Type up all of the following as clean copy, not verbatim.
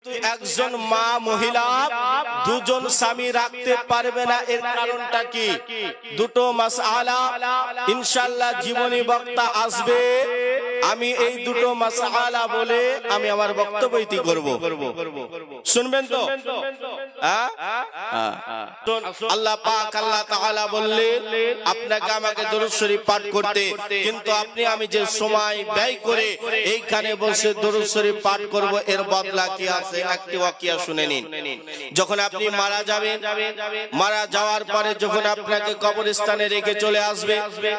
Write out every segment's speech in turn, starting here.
কিন্তু একজন মা মহিলা দুজন স্বামী রাখতে পারবে না। এর কারণটা কি? দুটো মাসআলা ইনশাআল্লাহ জীবনী বক্তা আসবে, আমি এই দুটো মাসআলা বলে আমি আমার বক্তব্য ইতি করব। শুনবেন তো? আল্লাহ পাক আল্লাহ তাআলা বললেন আপনাকে আমাকে দরুদ শরীফ পাঠ করতে, কিন্তু আপনি আমি যে সময় ব্যয় করে এইখানে বসে দরুদ শরীফ পাঠ করব, এর বদলা কি আছে? একটি ওয়াকিয়া শুনে নিন। যখন আপনি মারা যাবেন, মারা যাওয়ার পরে যখন আপনাকে কবরস্থানে রেখে চলে আসবে,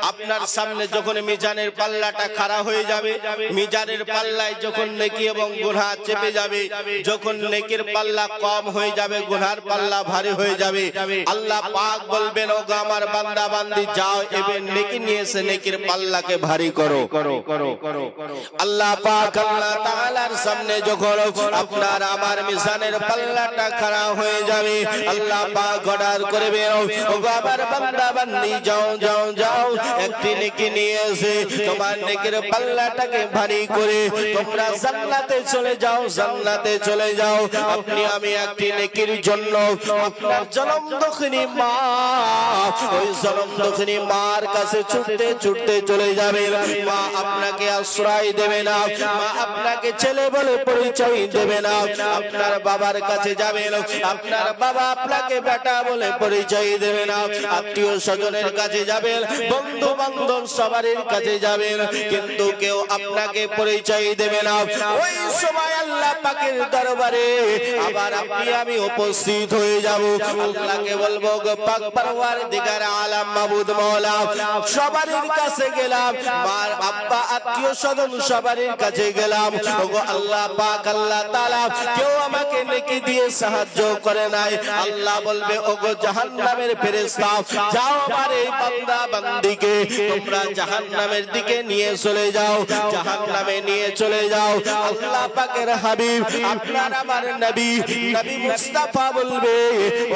আপনার সামনে যখন মিজানের পাল্লাটা খাড়া হয়ে যাবে, মিজানের পাল্লায় যখন নেকি এবং গুনাহ চেপে যাবে, যখন নেকির পাল্লা কম হয়ে যাবে, গুনার পাল্লা ভারী হয়ে যাবে, আল্লাহ পাক বলবেন ওগো আমার বান্দা বান্দি যাও এবার নেকি নিয়ে এসে নেকির পাল্লাকে ভারী করো। আল্লাহ পাক আল্লাহ তাআলার সামনে যখন আপনার আমার মিজানের পাল্লাটা খাড়া হয়ে যাবে, আল্লাহ পাক অর্ডার করবে ওগো আমার বান্দা বান্দি যাও যাও যাও একটি নেকি নিয়ে এসে তোমার নেকির পাল্লাটাকে ভারী করে তোমরা জান্নাতে চলে যাও, জান্নাতে চলে যাও। আপনি আমি একটি নেকির জন্য আপনার জনম দুঃখিনী মা, ওই জনম দুঃখিনী মার কাছে ছুটতে ছুটতে চলে যাবে। মা আপনাকে আশ্রয় দেবে না, মা আপনাকে ছেলে বলে পরিচয় দেবে না। আপনার বাবার কাছে যাবেন, আপনার বাবা আপনাকে বেটা বলে পরিচয় দেবে না। আত্মীয় স্বজনের কাছে যাবেন, বন্ধু বান্ধব সবার কাছে যাবেন, কিন্তু কেউ আপনাকে পরিচয় দেবে না। ওই সময় আল্লাহ পাকের দরবারে আবার আপনি আমি উপস্থিত হয়ে যাব। আল্লাহকে বলবো গো পাক পরওয়ারদিগার আলাম মাবুদ মাওলা, সবার কাছে গেলাম, মার আব্বা আত্মীয় স্বজন সবার কাছে গেলাম, ওগো আল্লাহ পাক আল্লাহ তাআলা কেউ আমাকে নেকি দিয়ে সাহায্য করে নাই। আল্লাহ বলবে ওগো জাহান্নামের ফেরেশতা যাও আমার এই বান্দা বান্দিকে তোমরা জাহান্নামের দিকে নিয়ে চলে যাও, জাহান্নামে নিয়ে চলে যাও। আল্লাহ পাকের হাবিব আপনার আমার নবী নবী মুস্তাফা বলবে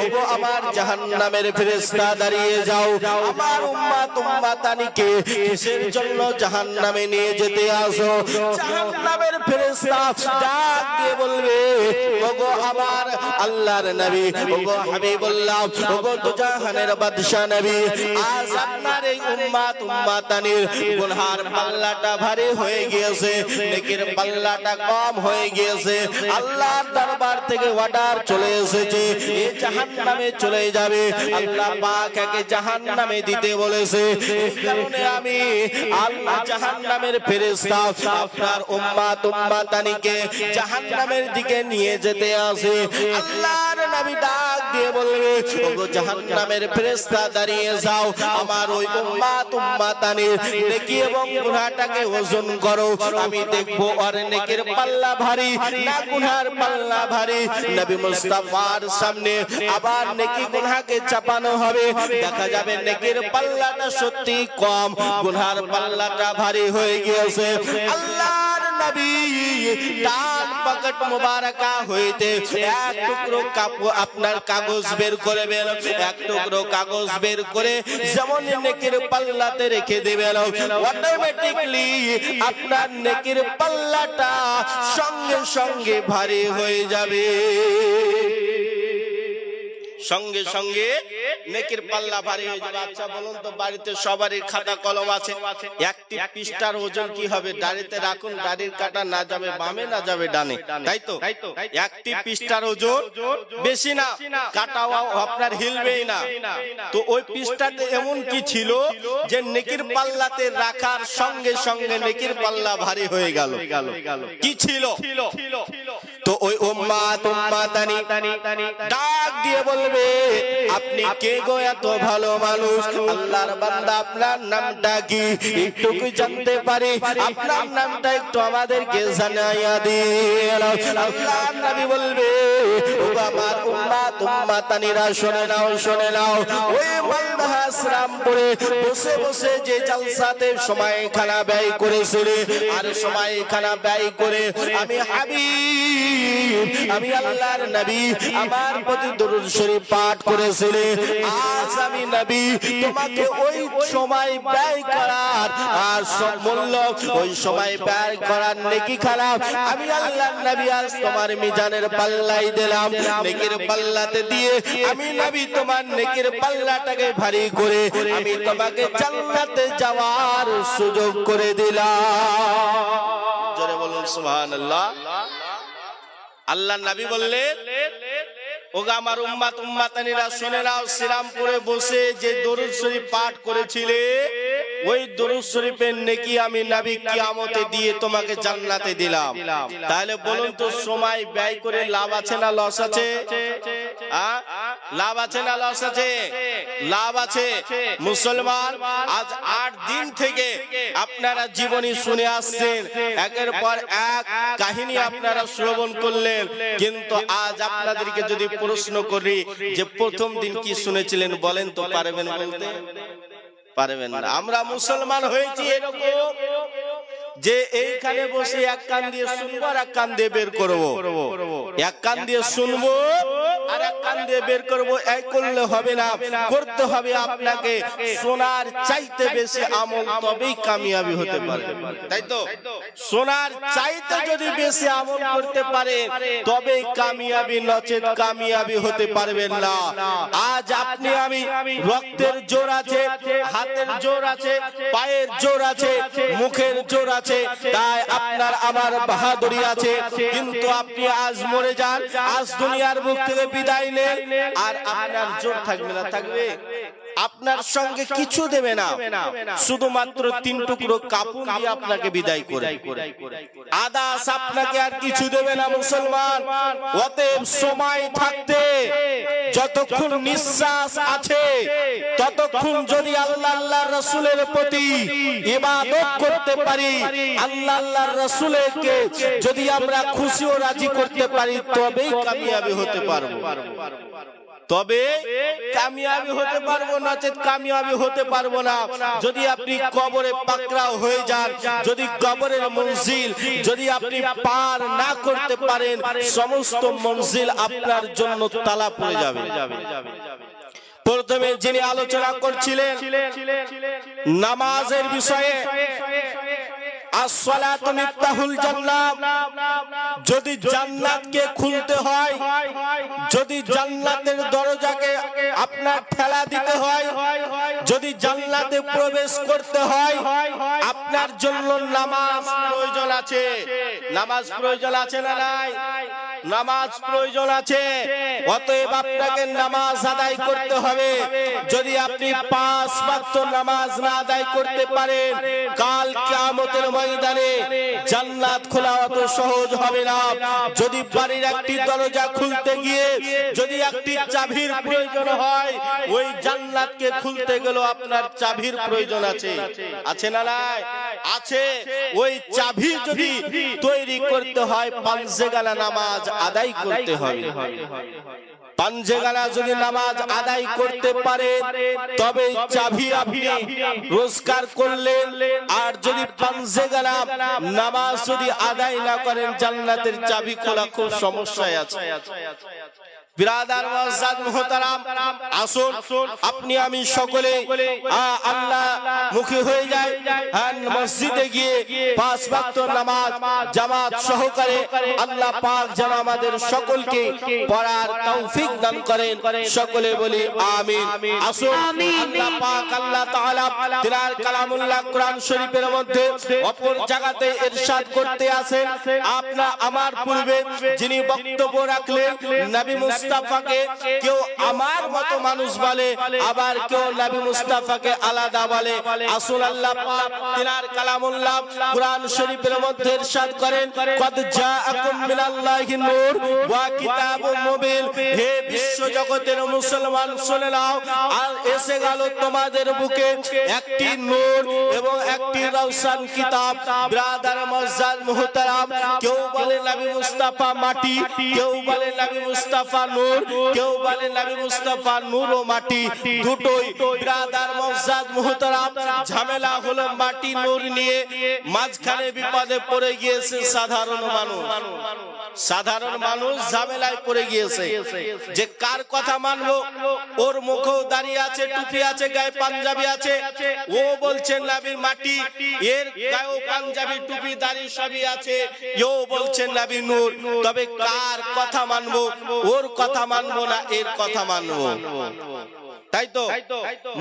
ওগো আমার জাহান্নামের ফেরেশতা দাঁড়িয়ে যাও, আমার উম্মত উম্মতানিকে কিসের জন্য জাহান্নামে নিয়ে যেতে আসো? জাহান্নামের ফেরেশতা ডাক দিয়ে বলবে ওগো আমার আল্লাহর নবী ওগো হাবিবুল্লাহ ওগো দুজাহানের বাদশা নবী, আজ আপনার এই উম্মত উম্মতানির গুনার পাল্লাটা ভারী হয়ে গিয়েছে, নেকির পাল্লাটা কম হয়ে গিয়েছে। আল্লাহর দরবার থেকে অর্ডার চলে এসেছে এই জাহান্নামে চলে যাবে। আল্লাহ পাক একে জাহান্নামে দিতে বলেছে, এই কারণে আমি আল্লাহ জাহান্নামের ফেরেশতা আপনার উম্মত উম্মতানিকে জাহান্নামের দিকে নিয়ে যেতে আসে। আল্লাহর নবী ডাক দিয়ে বলবে ওগো জাহান্নামের ফেরেশতা দাঁড়িয়ে যাও, আমার ওই উম্মত উম্মতানির নেকি এবং গুনাহটাকে ওজন করো, আমি দেখব আর নেকির পাল্লা ভারী না গুনার পাল্লা ভারী। নবী মুস্তাফার সামনে আবার নেকি গুনাহকে চাপানো হবে, দেখা যাবে নেকির পাল্লাটা সত্যি কম, গুনার পাল্লাটা ভারী হয়ে গিয়েছে। আল্লাহর নবী ডান পকেট মুবারাকা হইতে এক টুকরো আপনার কাগজ বের করবেন, এক টুকরো কাগজ বের করে যেমন নেকির পাল্লাতে রেখে দেবেন, অটোমেটিক্যালি আপনার নেকির পাল্লাটা সঙ্গে সঙ্গে ভারী হয়ে যাবে, সঙ্গে সঙ্গে নেকির পাল্লা ভারী হয়ে যাবে। আচ্ছা বলুন তো, বাড়িতে সবারই খাতা কলম আছে, একটি পৃষ্ঠার ওজন কি হবে? দাড়িতে রাখুন, দাড়ির কাটা না যাবে বামে না যাবে ডানে, তাই তো? একটি পৃষ্ঠার ওজন বেশি না, কাটাও আপনার হিলবেই না। তো ওই পৃষ্ঠাতে এমন কি ছিল যে নেকির পাল্লাতে রাখার সঙ্গে সঙ্গে নেকির পাল্লা ভারী হয়ে গেল? কি ছিল? তো ওই উম্মত উম্মতানি ডাক দিয়ে বলবে আপনি কে গো এত ভালো মানুষ? আল্লাহর বান্দা আপনার নামটা কি একটু কি জানতে পারি? আপনার নামটা একটু আমাদেরকে জানাইয়া দিন। আল্লাহর নবী বলবে ও আমার উম্মত উম্মতানিরা শুনে নাও, শুনে নাও, ওই বান্দা আশ্রামপুরে বসে বসে যে জলসাতে সময়খানা ব্যয় করেছিল, আর সময়খানা ব্যয় করে আমি হাবিব আমি আল্লাহর নবী আমার প্রতি দরুদ শরীফ পাঠ করেছিলে, আজ আমি নবী তোমাকে ওই সময় ব্যয় করার আর সব মূল্য ওই সময় ব্যয় করার নেকি খারাপ আমি আল্লাহর নবী আজ তোমার মিজানের পাল্লাই দিলাম। নেকির পাল্লাতে দিয়ে আমি নবী তোমার নেকির পাল্লাটাকে ভারী করে আমি তোমাকে জান্নাতে যাওয়ার সুযোগ করে দিলাম। জোরে বলুন সুবহানাল্লাহ। আল্লাহর নবী বললেন, ওগো আমার উম্মত উম্মাতানিরা শুনে নাও, শ্রীরামপুরে বসে যে দরুদ শরীফ পাঠ করেছিলে ওই দরুদ শরীফের নেকি আমি নবী কিয়ামতে দিয়ে তোমাকে জান্নাতে দিলাম। তাহলে বলুন তো সময় ব্যয় করে লাভ আছে না লস আছে? লাভ আছে না লস আছে? লাভ আছে। মুসলমান আজ 8 দিন থেকে আপনারা জীবনী শুনে আসছেন, একের পর এক কাহিনী আপনারা শ্রবণ করলেন, কিন্তু আজ আপনাদেরকে যদি প্রশ্ন করি যে প্রথম দিন কি শুনেছিলেন বলেন তো পারবেন বলতে? পারবেন না। আমরা মুসলমান হয়েছি এরকম যে এইখানে বসে এক কান দিয়ে শুনবো আর এক কান দিয়ে বের করবো, এক কান দিয়ে শুনবো আর এক কান দিয়ে বের করবো। এই করলে হবে না, করতে হবে আপনাকে সোনার চাইতে বেশি আমল, তবেই কামিয়াবি হতে পারে। তাই তো? সোনার চাইতে যদি বেশি আমল করতে পারে তবেই কামিয়াবি, নচেত কামিয়াবি হতে পারবেন না। আজ আপনি আমি রক্তের জোর আছে, হাতের জোর আছে, পায়ের জোর আছে, মুখের জোর আছে, তাই আপনার আমার বাহাদুরি আছে, কিন্তু আপনি আজ মরে যান, আজ দুনিয়ার বুক থেকে বিদায় নেন, আর আপনার জোর থাকবে না? থাকবে? আপনার সঙ্গে কিছু দেবে না, শুধুমাত্র 3 টুকরো কাপড় দিয়ে আপনাকে বিদায় করে, আদাস আপনাকে আর কিছু দেবে না। মুসলমান, অতএব সময় থাকতে যতক্ষণ নিঃশ্বাস আছে ততক্ষণ যদি আল্লাহ আল্লাহর রাসূলের প্রতি ইবাদত করতে পারি, আল্লাহ আল্লাহর রাসূলকে যদি আমরা খুশি ও রাজি করতে পারি তবেই কামিয়াবি হতে পারবো, তবে কামিয়াবি হতে পারবো, নচেত কামিয়াবি হতে পারবো না। যদি আপনি কবরে পাকড়াও হয়ে যান, যদি কবরের মঞ্জিল যদি আপনি পার না করতে পারেন, সমস্ত মঞ্জিল আপনার জন্য তালা পড়ে যাবে। প্রথমে যিনি আলোচনা করছিলেন নামাজের বিষয়ে, আসসালাতু মিফতাহুল জান্নাত, যদি জান্নাতকে খুলতে হয়, যদি জান্নাতের দরজাকে আপনার ঠেলা দিতে হয়, যদি জান্নাতে প্রবেশ করতে হয়, আপনার জন্য নামাজ প্রয়োজন আছে। নামাজ প্রয়োজন আছে না নাই? নামাজ প্রয়োজন আছে। অতএব আপনাকে নামাজ আদায় করতে হবে। যদি আপনি 5 ওয়াক্ত নামাজ না আদায় করতে পারেন, কাল কিয়ামতের ময়দানে জান্নাত খোলা অত সহজ হবে না। যদি বাড়ির একটি দরজা খুলতে গিয়ে যদি একটি চাবির প্রয়োজন হয়, ওই জান্নাতকে খুলতে গেলে আপনার চাবির প্রয়োজন আছে। আছে না নাই? আছে। ওই চাবি যদি তৈরি করতে হয়, পাঁচেগালা নামাজ আদায় করতে হবে। পাঁচেগালা যদি নামাজ আদায় করতে পারে তবে চাবি আপনি রোজগার করলেন। আর যদি পাঁচেগালা নামাজ যদি আদায় না করেন, জান্নাতের চাবি খোলা খুব সমস্যায় আছে। বিরাদার মুআজ্জাজ মুহতারাম, আসুন আপনি আমি সকলে আল্লাহ মুখী হয়ে যায়, মসজিদে গিয়ে 5 ওয়াক্ত নামাজ জামাত সহকারে আল্লাহ পাক যেন আমাদের সকলকে পড়ার তৌফিক দান করেন। সকলে বলি আমিন। আসুন আল্লাহ পাক আল্লাহ তাআলা তিনার কালামুল্লাহ কোরআন শরীফের মধ্যে অপর জায়গাতে ইরশাদ করতে আছেন, আপনা আমার পূর্বে যিনি বক্তব্য রাখলেন নবী মুস্তাফাকে কেউ আমার মতো মানুষ বলে, আবার কেউ নবী মুস্তাফাকে আলাদা বলে। আসুন আল্লাহ পাক তিনার কালামুল্লাহ কোরআন শরীফের মধ্যে ইরশাদ করেন, কদ জাআকুম মিনাল্লাহি নূর ওয়া কিতাবুম মুবিন। হে বিশ্ব জগতের মুসলমান শুনে নাও, আর এসে গেল তোমাদের বুকে একটি নূর এবং একটি রওশন কিতাব। ব্রাদার মুআজ্জাজ মুহতারাম, কেউ বলে নবী মুস্তাফা মাটি, কেউ বলে নবী মুস্তাফা নূর, কেউ বলে নবী মুস্তাফা নূর ও মাটি দুটোই। ব্রাদার মুআজ্জাজ মুহতারাম, ঝামেলা হলো মাটি নূর নিয়ে, মাঝখানে বিপদে পড়ে গিয়েছে সাধারণ মানুষ। সাধারণ মানুষ ঝামেলায় পড়ে গিয়েছে যে কার কথা মানবো। ওর মুখেও দাঁড়িয়ে আছে, টুপি আছে, গায়ে পাঞ্জাবি আছে, ও বলছেন নবীর মাটি, এর গায়েও পাঞ্জাবি, টুপি, দাড়ি সবই আছে, ও বলছেন নবী নূর। তবে কার কথা মানবো? ওর কথা মানবো না এর কথা মানবো? তাই তো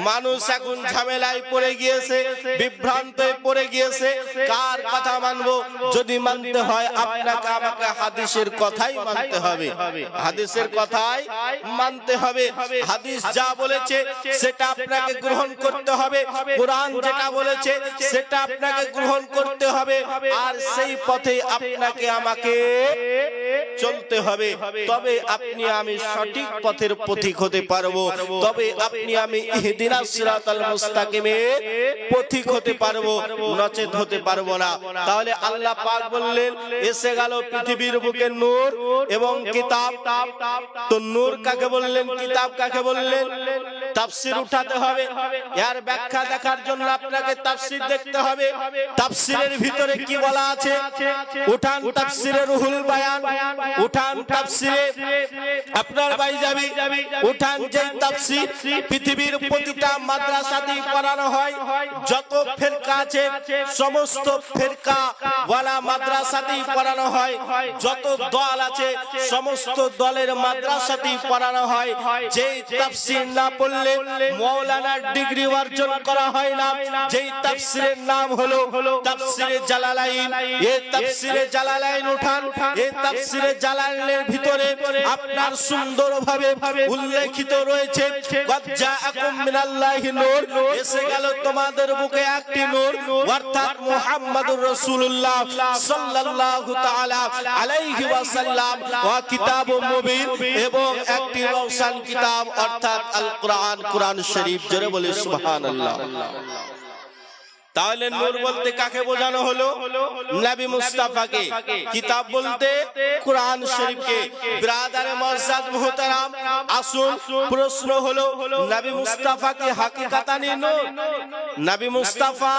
মানুষ এখন ঝামেলায় পড়ে গিয়েছে, বিভ্রান্ত পড়ে গিয়েছে। কার কথা মানবো? যদি মানতে হয় আপনাকে আমাকে হাদিসের কথাই মানতে হবে, হাদিসের কথাই মানতে হবে। হাদিস যা বলেছে সেটা আপনাকে গ্রহণ করতে হবে, কোরআন যেটা বলেছে সেটা আপনাকে গ্রহণ করতে হবে, আর সেই পথে আপনাকে আমাকে চলতে হবে। তবে আপনি আমি সঠিক পথের পথিক হতে পারবো, তবে আপনি আমি ইহদিনাস সিরাতাল মুস্তাকিমের পথিক হতে পারবো, নচেত হতে পারবো না। তাহলে আল্লাহ পাক বললেন এসে গেল পৃথিবীর বুকে নূর এবং কিতাব। তো নূর কাকে বললেন, কিতাব কাকে বললেন? তাফসীর উঠাতে হবে, এর ব্যাখ্যা দেখার জন্য আপনাকে তাফসীর দেখতে হবে। তাফসীরের ভিতরে কি বলা আছে? উঠান তাফসীরে রুহুল বায়ান, উঠান তাফসীরে আপনার বাইজাবি, উঠান যে তাফসীর পৃথিবীর প্রতিটা মাদ্রাসাতেই পড়ানো হয়। যত ফিরকা আছে সমস্ত ফিরকা ওয়ালা মাদ্রাসাতেই পড়ানো হয়, যত দল আছে সমস্ত দলের মাদ্রাসাতেই পড়ানো হয়। যেই তাফসীর না পড়লে মাওলানার ডিগ্রি অর্জন করা হয় না। যেই তাফসীরের নাম হলো তাফসীরে জালালাইন। এই তাফসীরে জালালাইন উঠান, এই তাফসীরে জালালাইনের ভিতরে আপনার সুন্দরভাবে উল্লেখিত রয়েছে জাআকুম মিনাল্লাহি নূর, এসে গেল তোমাদের বুকে একটি নূর, অর্থাৎ মুহাম্মাদুর রাসূলুল্লাহ সাল্লাল্লাহু তাআলা আলাইহি ওয়াসাল্লাম, ওয়া কিতাবুম মুবিন, এবং একটি রওশন কিতাব অর্থাৎ আল কোরআন, কোরআন শরীফ। জোরে বলি সুবহানাল্লাহ। তাহলে নূর বলতে কাকে বোঝানো হলো? নবী মুস্তাফাকে। কিতাব বলতে কোরআন শরীফকে। ব্রাদারে মুআজ্জাজ মুহতারাম, আসুন প্রশ্ন হলো নবী মুস্তাফা কি হাকিকাতানি নূর? নবী মুস্তাফা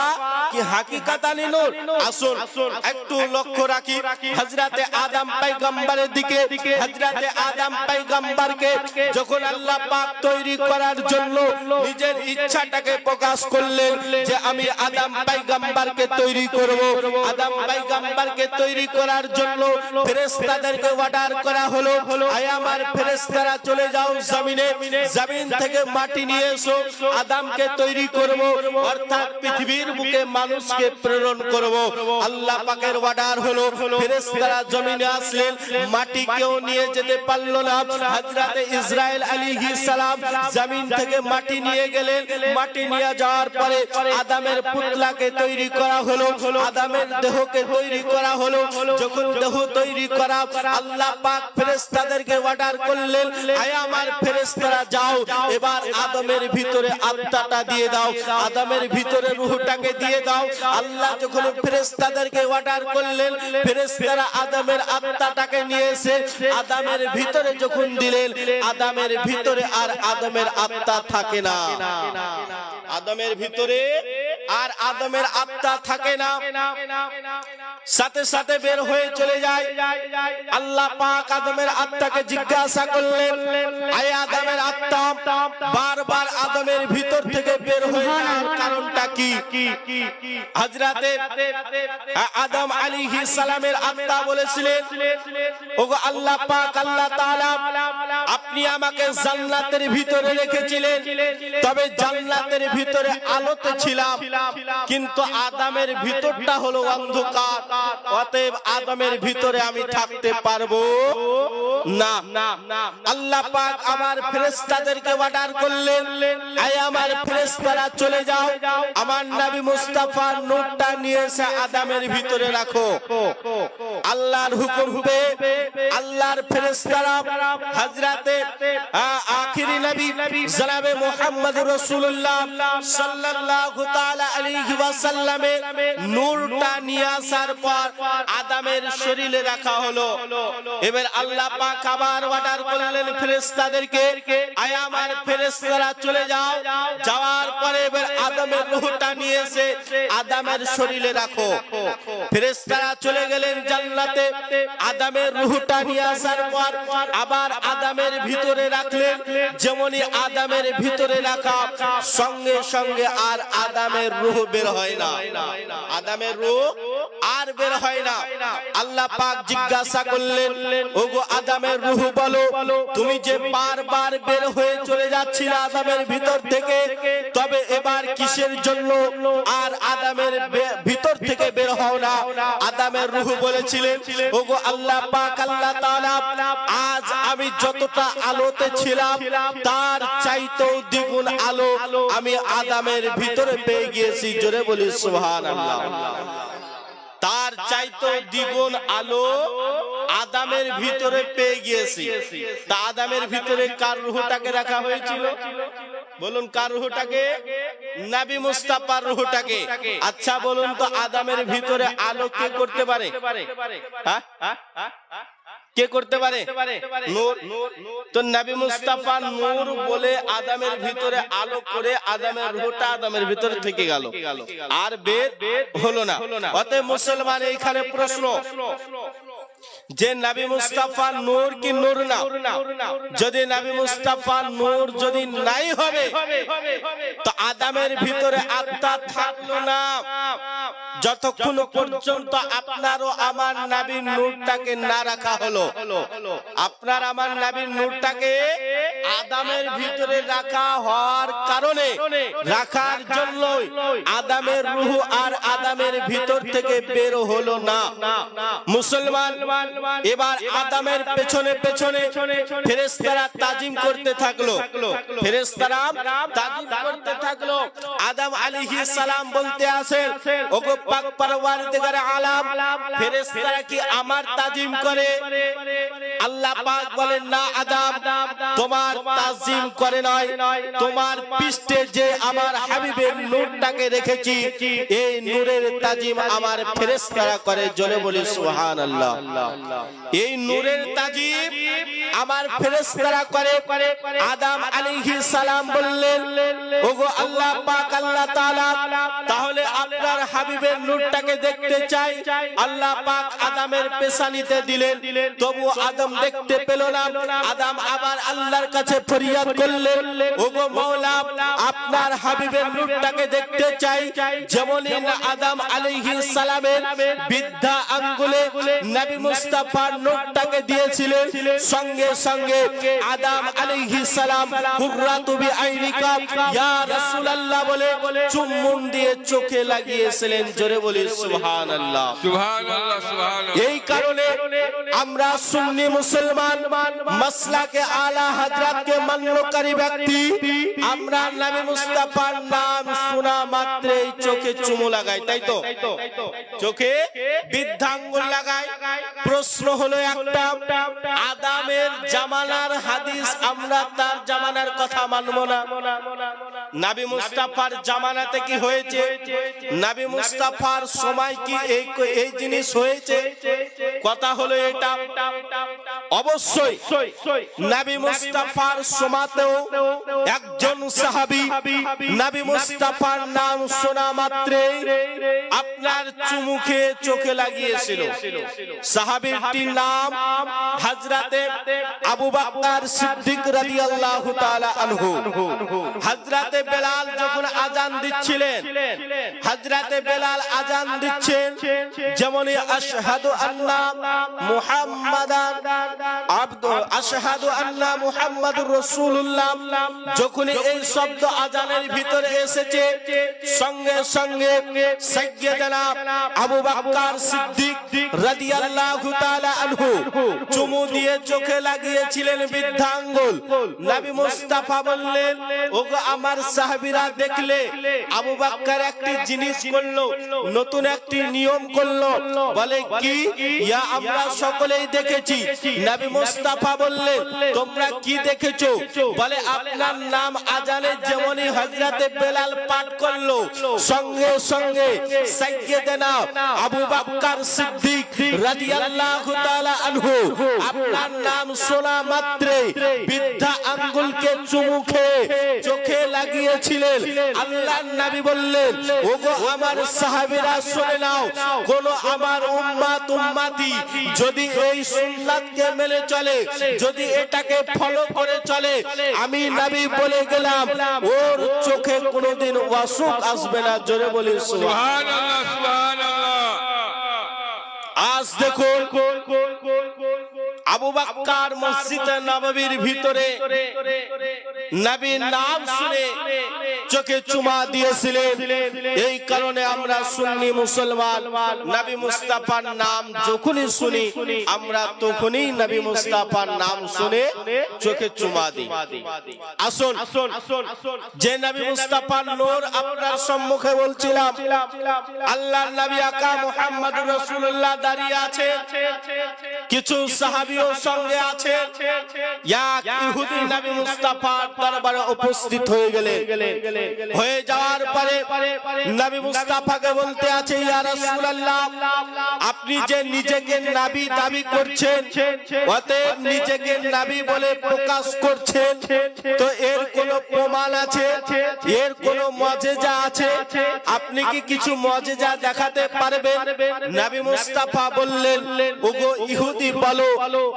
কি হাকিকাতানি নূর? আসুন একটু লক্ষ্য রাখি। হযরতে আদম পয়গম্বরের দিকে, হযরতে আদম পয়গম্বরকে যখন আল্লাহ পাক তৈরি করার জন্য নিজের ইচ্ছাটাকে প্রকাশ করলেন যে আমি আদম পয়গম্বরকে তৈরি করব, আদম পয়গম্বরকে তৈরি করার জন্য ফেরেশতাদেরকে অর্ডার করা হলো, আয় আমার ফেরেশতারা চলে যাও জমিনে, জমিন থেকে মাটি নিয়ে এসো, আদমকে তৈরি করব, অর্থাৎ পৃথিবীর বুকে মানুষকে প্রেরণ করব। আল্লাহ পাকের অর্ডার হলো, ফেরেশতারা জমিনে আসলেন, মাটি কেউ নিয়ে যেতে পারলো না। হযরতে ইসরাইল আলাইহিস সালাম জমিন থেকে মাটি নিয়ে গেলেন, মাটি নিয়ে যাওয়ার পরে আদমের পুতলাকে তৈরি করা হলো, আদমের দেহকে তৈরি করা হলো। যখন দেহ তৈরি করা, আল্লাহ পাক ফেরেশতাদেরকে অর্ডার করলেন, আয় আমার ফেরেশতারা যাও, এবার আদমের ভিতরে আত্মাটা দিয়ে দাও, আদমের ভিতরে রূহটাকে দিয়ে দাও। আল্লাহ যখন ফেরেশতাদেরকে অর্ডার করলেন, ফেরেশতারা আদমের আত্মাটাকে নিয়ে এসে আদমের ভিতরে যখন দিলেন, আদমের ভিতরে আর আদমের আত্মা থাকে না, আদমের ভিতরে আর আদমের আত্মা থাকে না, সাথে সাথে বের হয়ে চলে যায়। আল্লাহ পাক আদমের আত্মাকে জিজ্ঞাসা করলেন, আয় আদমের আত্মা বারবার আদমের ভিতর থেকে বের হয়ে যাওয়ার কারণটা কি? হযরতে আদম আলাইহিস সালামের আত্মা বলেছিলেন, ওগো আল্লাহ পাক, আল্লাহ তাআলা আপনি আমাকে জান্নাতের ভিতরে রেখেছিলেন, তবে জান্নাতের ভিতরে আলোতে ছিলাম, কিন্তু আদমের ভিতরটা হলো অন্ধকার, অতএব আদমের ভিতরে আমি থাকতে পারবো না। আল্লাহ পাক আমার ফেরেশতাদেরকে অর্ডার করলেন, আয় আমার ফেরেশতারা চলে যাও, আমার নবী মুস্তাফার নূরটা নিয়ে এসে আদমের ভিতরে রাখো। আল্লাহর হুকুম পেয়ে আল্লাহর ফেরেশতারা হযরতে আখিরি আখিরি নবী জনাবে মুহাম্মদ রাসূলুল্লাহ সাল্লাল্লাহু তাআলা আলাইহি ওয়াসাল্লামের নূরটা নিয়ে আসার পর আদমের শরীরে রাখা হলো। এবার আল্লাহ পাক আবার অর্ডার করলেন ফেরেশতাদেরকে, আয় আমার ফেরেশতারা চলে যাও, যাওয়ার পরে এবার আদমের রূহটা নিয়ে এসে আদমের শরীরে রাখো। ফেরেশতারা চলে গেলেন জান্নাতে, আদমের রূহটা নিয়ে আসার পর আবার আদমের ভিতরে রাখলেন। যেমনই আদমের ভিতরে রাখা, সঙ্গে সঙ্গে আর আদমের রূহ বের হয় না, আদমের রূহ আর বের হয় না। আল্লাহ পাক জিজ্ঞাসা করলেন, ওগো আদমের রূহ বলো, তুমি যে বারবার বের হয়ে চলে যাচ্ছিলে আদমের ভিতর থেকে, তবে এবার কিসের জন্য আর আদমের ভিতর থেকে বের হও না? আদমের রূহ বলেছিলেন, ওগো আল্লাহ পাক আল্লাহ তাআলা, আজ আমি যতটা আলোতে ছিলাম তার চাইতেও দ্বিগুণ আলো আমি আদমের ভিতরে পেয়ে গিয়েছি। জোরে বলি সুবহানাল্লাহ। তার চাইতেও দ্বিগুণ আলো আদমের ভিতরে পেয়ে গিয়েছি। তা আদমের ভিতরে কার রূহটাকে রাখা হয়েছিল? বলুন, কার রূহটাকে? নবী মুস্তাফার রূহটাকে। আচ্ছা বলুন তো, আদমের ভিতরে আলো কে করতে পারে? কে করতে পারে? নূর। তো নবী মুস্তাফা নূর বলে আদমের ভিতরে আলো করে আদমের রূহটা আদমের ভিতরে থেকে গেল, আর বের হলো না। অতএব মুসলমান, এইখানে প্রশ্ন যে নবী মুস্তাফা নূর কি নূর না? যদি নবী মুস্তাফা নূর যদি নাই হবে, তো আদমের ভিতরে আত্মা থাকলো না, যতক্ষণ পর্যন্ত আপনার ও আমার নবীর নূরটাকে না রাখা হলো। আপনার আমার নবীর নূরটাকে আদমের ভিতরে রাখা হওয়ার কারণে, রাখার জন্য আদমের রূহ আর আদমের ভিতর থেকে বের হলো না। মুসলমান, এবার আদমের পেছনে পেছনে ফেরেশতারা তাজিম করতে থাকলো, ফেরেশতারা তাজিম করতে থাকলো। আদম আলাইহিস সালাম বলতে আসেন, ওগো পাক পরওয়ারদিগার আলাম, ফেরেশতারা কি আমার তাজিম করে? আল্লাহ পাক বলেন, না আদম, তোমার তাজিম করে নয়, তোমার পৃষ্ঠে যে আমার হাবিবের নূরটাকে রেখেছি, এই নূরের তাজিম আমার ফেরেশতারা করে। জোরে বলি সুবহানাল্লাহ। এই নূরের তাজিম আমার ফেরেশতারা করে। আদম আলাইহিস সালাম বললেন, ওগো আল্লাহ পাক আল্লাহ তাআলা, তাহলে আপনার হাবিবের নূরটাকে দেখতে চাই। আল্লাহ পাক আদমের পেশানিতে দিলেন, তবু আদম দেখতে পেল না। আদম আবার আল্লাহর কাছে ফরিয়াদ করলেন, ওগো মাওলা, আপনার হাবিবের নূরটাকে দেখতে চাই। যেমনই আদম আলাইহিস সালামের বৃদ্ধা আঙ্গুলে নবী মুস্তাফার নূরটাকে দিয়েছিলেন, সঙ্গে সঙ্গে আদম আলাইহিস সালাম কুররাতু বিআইনিকা ইয়া রাসূলুল্লাহ বলে চুম্বন দিয়ে চোখে লাগিয়েছিলেন। জোরে বলি সুবহানাল্লাহ, সুবহানাল্লাহ, সুবহানাল্লাহ। এই কারণে আমরা সুন্নি মুসলমান, মাসলাকে আলা হযরতকে মান্যকারী ব্যক্তি, আমরা নবী মুস্তাফার নাম শোনা মাত্রই চোখে চুমু লাগাই, তাই তো? চোখে বৃদ্ধা আঙ্গুল লাগাই। প্রশ্ন হলো একটা, আদমের জামানার হাদিস আমরা তার জামানার কথা মানব না? নবী মুস্তাফার জামানাতে কি হয়েছে? নবী মুস্তাফার সময় কি এই জিনিস হয়েছে? কথা হলো এটা, অবশ্যই নবী মুস্তাফার সময়তেও একজন সাহাবী নবী মুস্তাফার নাম শোনা মাত্রই আপনার চুমু খেয়ে চোখে লাগিয়েছিল। সাহাবীটির নাম হযরতে আবু বকর সিদ্দিক রাদিয়াল্লাহু তাআলা আনহু। হযরতে বেলাল যখন আযান দিচ্ছিলেন, হযরতে বেলাল আযান দিচ্ছেন, যেমনই আশহাদু আন্না মুহাম্মাদান আশহাদু আন্না মুহাম্মাদুর রাসূলুল্লাহ, যখন এই শব্দ আযানের ভিতরে এসেছে, সঙ্গে সঙ্গে সাইয়্যিদানা আবু বকর সিদ্দিক রাদিয়াল্লাহু তাআলা আনহু চুমু দিয়ে চোখে লাগিয়েছিলেন বৃদ্ধা আঙ্গুল। নবী মুস্তাফা বললেন, ওগো আমার সাহাবীরা দেখলে আবু বকর একটি জিনিস করলো, নতুন একটি নিয়ম করলো, বলে কি? ইয়া আমরা সকলেই দেখেছি। নবী মুস্তাফা বললেন, তোমরা কি দেখেছো? বলে আপনার নাম আজানে যেমনই হযরতে বেলাল পাঠ করলো, সঙ্গে সঙ্গে সাইয়্যিদানা আবু বকর সিদ্দিক রাদিয়াল্লাহু তাআলা আনহু আপনার নাম শোনা মাত্রে বৃদ্ধা আঙ্গুলকে চুমু খেয়ে চোখে লাগিয়েছিলেন। আল্লাহর নবী বললেন, ওগো আমার সাহাবীরা শুনে নাও, কোন আমার উম্মতি যদি এই সুন্নাতকে মেনে চলে, যদি এটাকে ফলো করে চলে, আমি নবী বলে গেলাম ওর চোখে কোনোদিন অসুখ আসবে না। জোরে বলি সুবহানাল্লাহ, সুবহানাল্লাহ। আজ দেখুন আবু বকর মসজিদে নববীর ভিতরে নবীর নাম শুনে চোখে চুমা দিয়েছিলেন। এই কারণে আমরা সুন্নি মুসলমান নবী মুস্তাফার নাম যখনই শুনি আমরা তখনই নবী মুস্তাফার নাম শুনে চোখে চুমা দিই। আসুন যে নবী মুস্তাফার নূর আপনার সম্মুখে বলছিলাম, আল্লাহর নবী আকা মুহাম্মদুর রাসূলুল্লাহ দাঁড়িয়ে আছে, কিছু সাহাবীও সঙ্গে আছে। এক ইহুদি নবী মুস্তাফার দরবারে উপস্থিত হয়ে গেলেন। হয়ে যাওয়ার পরে নবী মুস্তাফাকে বলতে আছে, ইয়া রাসূলুল্লাহ, আপনি যে নিজেকে নবী দাবি করছেন, অতএব নিজেকে নবী বলে প্রকাশ করছেন, তো এর কোনো প্রমাণ আছে? এর কোনো মুজিজা আছে? আপনি কি কিছু মুজিজা দেখাতে পারবেন? নবী মুস্তাফা বললেন, ওগো ইহুদি, বলো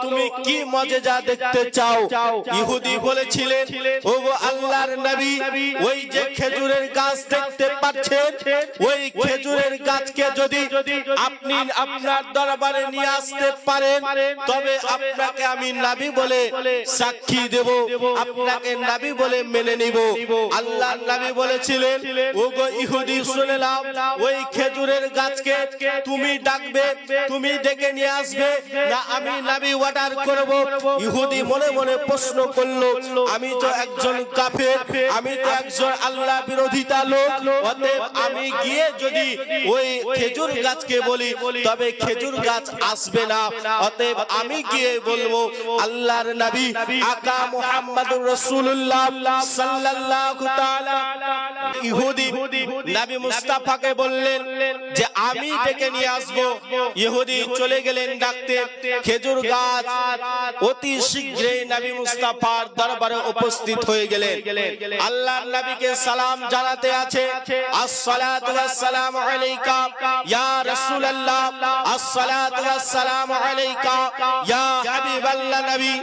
তুমি কি মুজিজা দেখতে চাও? ইহুদি বলেছিলেন, ওগো আল্লাহর নবী, ওই যে খেজুরের গাছ দেখতে পাচ্ছেন, ওই খেজুরের গাছকে যদি আপনি আপনার দরবারে নিয়ে আসতে পারেন, তবে আপনাকে আমি নবী বলে সাক্ষী দেব, আপনাকে নবী বলে মেনে নিব। আল্লাহর নবী বলেছিলেন, ওগো ইহুদি, শুনে নাও, ওই খেজুরের গাছকে তুমি ডাকবে, তুমি ডেকে নিয়ে আসবে, না আমি নবী অর্ডার করব? ইহুদি মনে মনে প্রশ্ন করলো, আমি তো একজন কাফের, আমি তো একজন আল্লাহ বিরোধিতা লোক, অতএব আমি গিয়ে যদি ওই খেজুর গাছকে বলি তবে খেজুর গাছ আসবে না, অতএব আমি গিয়ে বলবো আল্লাহর নবী আকা মুহাম্মদুর রাসূলুল্লাহ সাল্লাল্লাহু তাআলা। ইহুদি নবী মুস্তাফাকে বললেন যে আমি ডেকে নিয়ে আসবো। ইহুদি চলে গেলেন ডাকতে। খেজুর গাছ অতি শীঘ্রই নবী মুস্তাফার দরবারে উপস্থিত হয়ে গেলেন। আল্লাহর নবীকে সালাম জানাতে আছে, আসসালাতু ওয়াসসালামু আলাইকা ইয়া রাসূলুল্লাহ, আসসালাতু ওয়াসসালামু আলাইকা ইয়া হাবিবাল্লাহ নবী,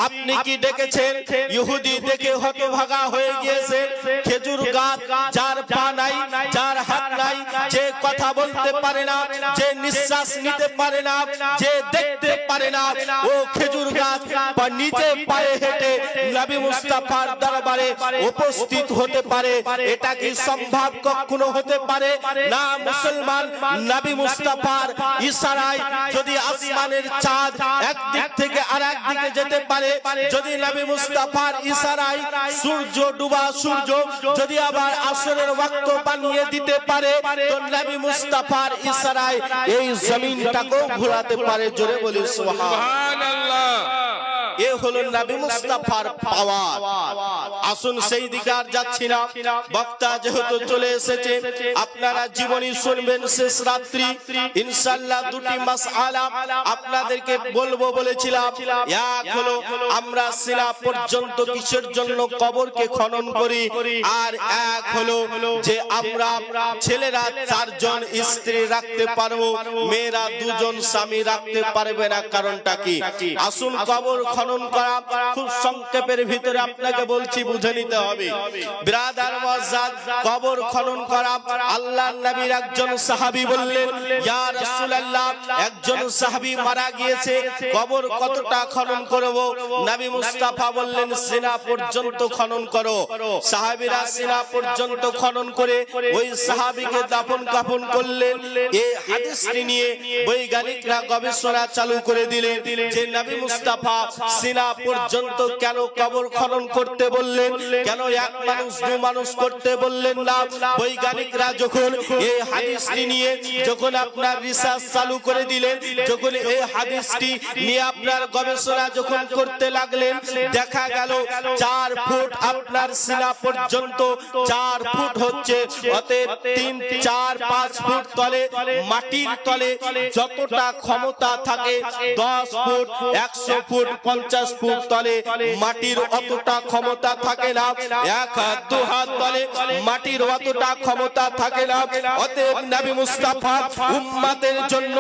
আপনি কি ডেকেছেন? ইহুদি দেখে হতভাগা হয়ে গিয়েছে। খেজুর গাছ, যার পা নাই, যার হাত নাই, যে কথা বলতে পারে না, যে নিঃশ্বাস নিতে পারে না, যে দেখতে পারে না, ও খেজুর গাছ বা নিচে পায়ে হেঁটে নবী মুস্তাফার দরবারে উপস্থিত হতে পারে? এটা কি সম্ভব কখনো হতে পারে না? মুসলমান, নবী মুস্তাফার ইশারায় যদি আসমানের চাঁদ একদিক থেকে আরেক দিকে যেতে পারে, যদি নবী মুস্তাফার ইশারায় সূর্য ডুবা সূর্য যদি আবার আসরের ওয়াক্ত বানিয়ে দিতে পারে, তো নবী মুস্তাফার ইশারায় এই জমিনটাকেও ঘোরাতে পারে। জোরে বলি সুবহানাল্লাহ। এ হলো নবী মুস্তাফার পাওয়ার। আসুন সেই দিকে আর যাচ্ছি না, বক্তা যেহেতু চলে এসেছে, আপনারা জীবনী শুনবেন শেষ রাত্রি ইনশাআল্লাহ। দুটি মাসআলা আপনাদেরকে বলবো বলেছিলাম। এক হলো আমরা সিনা পর্যন্ত কিসের জন্য কবরকে খনন করি, আর এক হলো যে আমরা ছেলেরা 4 জন স্ত্রী রাখতে পারবো, মেয়েরা 2 জন স্বামী রাখতে পারবে না, কারণটা কি? আসুন কবর খনন করা খুব সংক্ষেপের ভিতরে আপনাকে বলছি, বুঝে নিতে হবে। ব্রাদার মুআজ্জাজ, কবর খনন করা। আল্লাহর নবীর একজন সাহাবী বললেন, ইয়া রাসূলুল্লাহ, একজন সাহাবী মারা গিয়েছে, কবর কতটা খনন করব? নবী মুস্তাফা বললেন, সিনা পর্যন্ত খনন করো। সাহাবীরা সিনা পর্যন্ত খনন করে ওই সাহাবীকে দাফন কাফন করলেন। এই হাদিসটি নিয়ে বৈজ্ঞানিকরা গবেষণা চালু করে দিলেন যে নবী মুস্তাফা সিনা পর্যন্ত কেন কবর খনন করতে বললেন? কেন এক মানুষ দু মানুষ করতে বললেন না? বৈজ্ঞানিকরা যখন এই হাদিসটি নিয়ে যখন আপনার রিসার্চ চালু করে দিলেন, যখন এই হাদিসটি নিয়ে আপনার গবেষণা যখন করতে লাগলেন, দেখা গেল 4 ফুট আপনার সিনা পর্যন্ত 4 ফুট হচ্ছে। অতএব 3, 4, 5 ফুট তলে মাটির তলে যতটা ক্ষমতা থাকে 10 ফুট, 100 ফুট, 50 ফুট তলে মাটির অতটা ক্ষমতা থাকে না। 1 হাত 2 হাত তলে মাটির অতটা ক্ষমতা থাকে না। অতএব নবী মুস্তাফা উম্মতের জন্য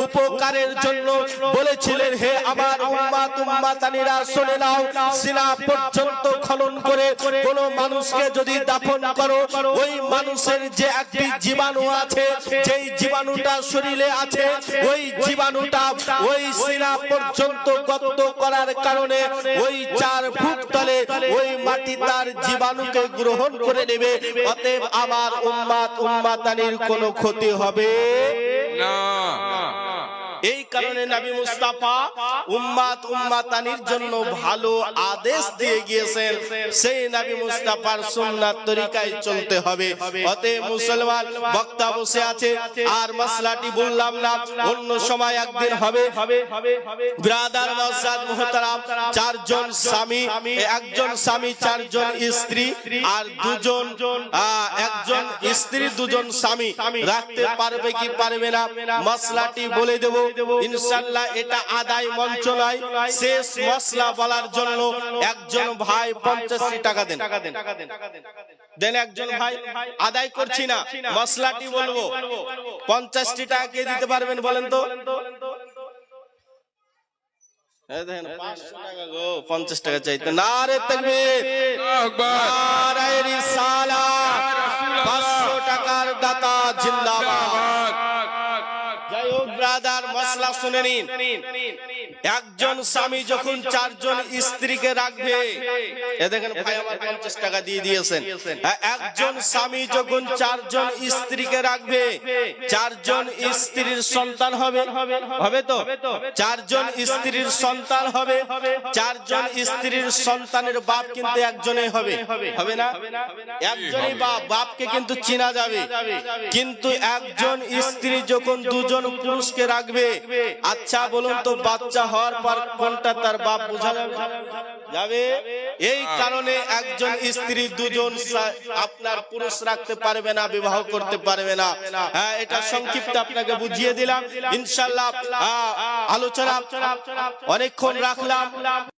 উপকারের জন্য বলেছিলেন, হে আমার উম্মত উম্মতানিরা শুনে নাও, সিনা পর্যন্ত খনন করে কোন মানুষকে যদি দাফন করো, ওই মানুষের যে একটি জীবাণু আছে, যেই জীবাণুটা শরীরে আছে, ওই জীবাণুটা ওই সিনা পর্যন্ত গর্ত করার কারণে ওই 4 ফুট তলে ওই মাটি তার জীবাণুকে গ্রহণ করে নেবে। অতএব আমার উম্মত উম্মতানির কোনো ক্ষতি হবে না। এই কারণে নবী মুস্তাফা উম্মত উম্মতানির জন্য ভালো আদেশ দিয়ে গিয়েছেন। সেই নবী মুস্তাফার সুন্নাত তরিকায় চলতে হবে। অতএব মুসলমান বক্তা বসে আছে, আর মাসলাটি বললাম না, অন্য সময় একদিন হবে। ব্রাদার মুআজ্জাজ মুহতারাম, 4 জন স্বামী, একজন স্বামী 4 জন স্ত্রী, আর একজন স্ত্রী 2 জন স্বামী রাখতে পারবে কি পারবে না মাসলাটি বলে দেব ইনশাআল্লাহ। এটা আদায় মঞ্চ নয়, শেষ মশলা বলার জন্য একজন ভাই 50 টাকা দেন। দেন একজন ভাই, আদায় করছি না, মশলাটি বলবো। 50 টাকা কে দিতে পারবেন বলেন তো? 500 টাকা গো, 50 টাকা চাইতে। নারে তাকবীর, নারে রিসালাত, 500 টাকার দাতা জিন্দাবাদ। যাই হোক ব্রাদার, মশলা শুনে নিন। একজন স্বামী যখন 4 জন স্ত্রীকে রাখবে, এ দেখেন ভাই আমার 50 টাকা দিয়ে দিয়েছেন। একজন স্বামী যখন 4 জন স্ত্রীকে রাখবে, 4 জন স্ত্রীর সন্তান হবে, হবে তো? 4 জন স্ত্রীর সন্তান হবে। 4 জন স্ত্রীর সন্তানের বাপ কিন্তু একজনই হবে, হবে না? একজনই বাপ, বাপকে কিন্তু চেনা যাবে। কিন্তু একজন স্ত্রী যখন 2 জন পুরুষকে রাখবে, আচ্ছা বলুন তো, বাচ্চা হওয়ার পর কোনটা তার বাপ বোঝা যাবে? এই কারণে একজন স্ত্রী 2 জন আপনার পুরুষ রাখতে পারবে না, বিবাহ করতে পারবে না। হ্যাঁ, এটা সংক্ষিপ্ত আপনাকে বুঝিয়ে দিলাম। ইনশাআল্লাহ আলোচনা অনেকক্ষণ রাখলাম।